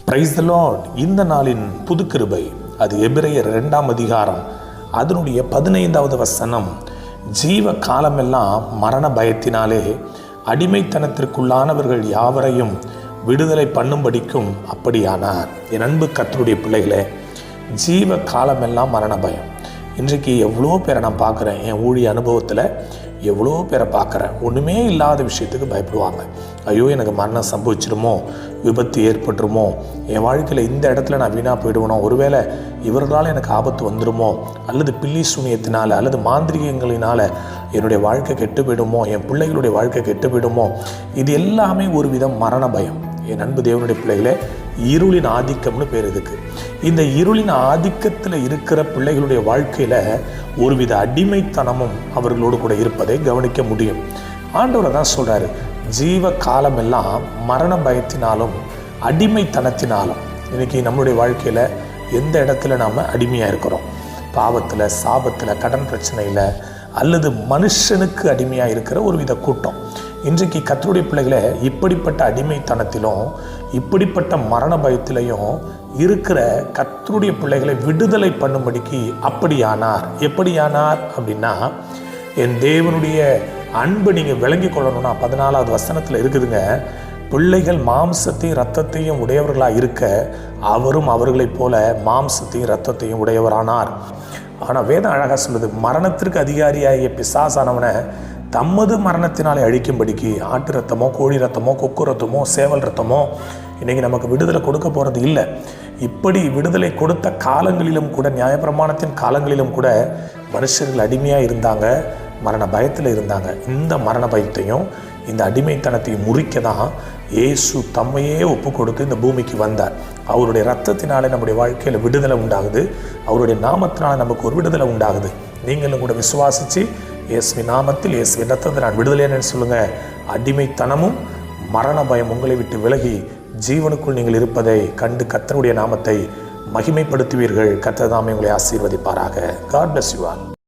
Praise the Lord. இந்த நாளின் புது கிருபை அது எபிரெயர் 2ஆம் அதிகாரம் அதனுடைய 15வது வசனம். ஜீவ காலமெல்லாம் மரண பயத்தினாலே அடிமைத்தனத்திற்குள்ளானவர்கள் யாவரையும் விடுதலை பண்ணும்படிக்கும் அப்படியானார். என் அன்பு கர்த்தருடைய பிள்ளைகளே, ஜீவ காலமெல்லாம் மரண பயம். இன்றைக்கு எவ்வளோ பேரை நான் பார்க்குறேன், என் ஊழிய அனுபவத்தில் எவ்வளோ பேரை பார்க்குறேன். ஒன்றுமே இல்லாத விஷயத்துக்கு பயப்படுவாங்க. ஐயோ, எனக்கு மரணம் சம்பவிச்சிருமோ, விபத்து ஏற்பட்டுருமோ, என் வாழ்க்கையில் இந்த இடத்துல நான் வீணாக போயிடுவனோ, ஒருவேளை இவர்களால் எனக்கு ஆபத்து வந்துடுமோ, அல்லது பில்லி சூனியத்தினால் அல்லது மாந்திரிகங்களினால் என்னுடைய வாழ்க்கை கெட்டு போயிடுமோ, என் பிள்ளைகளுடைய வாழ்க்கை கெட்டு போயிடுமோ. இது எல்லாமே ஒரு விதம் மரண பயம். என் அன்பு தேவனுடைய பிள்ளைகளே, இருளின் ஆதிக்கம்னு பேர் இதுக்கு. இந்த இருளின் ஆதிக்கத்தில் இருக்கிற பிள்ளைகளுடைய வாழ்க்கையில் ஒருவித அடிமைத்தனமும் அவர்களோடு கூட இருப்பதை கவனிக்க முடியும். ஆண்டவர் தான் சொல்கிறாரு, ஜீவ காலமெல்லாம் மரண பயத்தினாலும் அடிமைத்தனத்தினாலும். இன்றைக்கி நம்மளுடைய வாழ்க்கையில் எந்த இடத்துல நாம் அடிமையாக இருக்கிறோம்? பாவத்தில், சாபத்தில், கடன் பிரச்சனையில், அல்லது மனுஷனுக்கு அடிமையாக இருக்கிற ஒரு வித கூட்டம். இன்றைக்கு கர்த்தருடைய பிள்ளைகளை இப்படிப்பட்ட அடிமைத்தனத்திலும் இப்படிப்பட்ட மரண பயத்திலையும் இருக்கிற கர்த்தருடைய பிள்ளைகளை விடுதலை பண்ணும்படிக்கு அப்படியானார். எப்படியானார் அப்படின்னா, என் தேவனுடைய அன்பு நீங்கள் விளங்கி கொள்ளணும்னா 14வது வசனத்தில் இருக்குதுங்க. பிள்ளைகள் மாம்சத்தையும் இரத்தத்தையும் உடையவர்களாக இருக்க அவரும் அவர்களைப் போல மாம்சத்தையும் இரத்தத்தையும் உடையவரானார். ஆனால் வேதம் அழகாக சொல்லுது, மரணத்திற்கு அதிகாரியாகிய பிசாசானவனை தமது மரணத்தினாலே அழிக்கும்படிக்கு ஆட்டு ரத்தமோ, கோழி ரத்தமோ, கொக்கு ரத்தமோ, சேவல் ரத்தமோ இன்றைக்கி நமக்கு விடுதலை கொடுக்க போகிறது இல்லை. இப்படி விடுதலை கொடுத்த காலங்களிலும் கூட, நியாயப்பிரமாணத்தின் காலங்களிலும் கூட மனுஷர்கள் அடிமையாக இருந்தாங்க, மரண பயத்தில் இருந்தாங்க. இந்த மரண பயத்தையும் இந்த அடிமைத்தனத்தையும் முறிக்க தான் இயேசு தம்மையே ஒப்பு கொடுத்து இந்த பூமிக்கு வந்தார். அவருடைய ரத்தத்தினாலே நம்முடைய வாழ்க்கையில் விடுதலை உண்டாகுது. அவருடைய நாமத்தினால நமக்கு ஒரு விடுதலை உண்டாகுது. நீங்களும் கூட விசுவாசித்து இயேசுவின் நாமத்தில், இயேசுவின் ரத்தத்தில் நான் விடுதலைன்னு சொல்லுங்கள். அடிமைத்தனமும் மரண பயம் உங்களை விட்டு விலகி ஜீவனுக்குள் நீங்கள் இருப்பதை கண்டு கர்த்தருடைய நாமத்தை மகிமைப்படுத்துவீர்கள். கர்த்தர் தாமே உங்களை ஆசீர்வதிப்பாராக. God bless you all.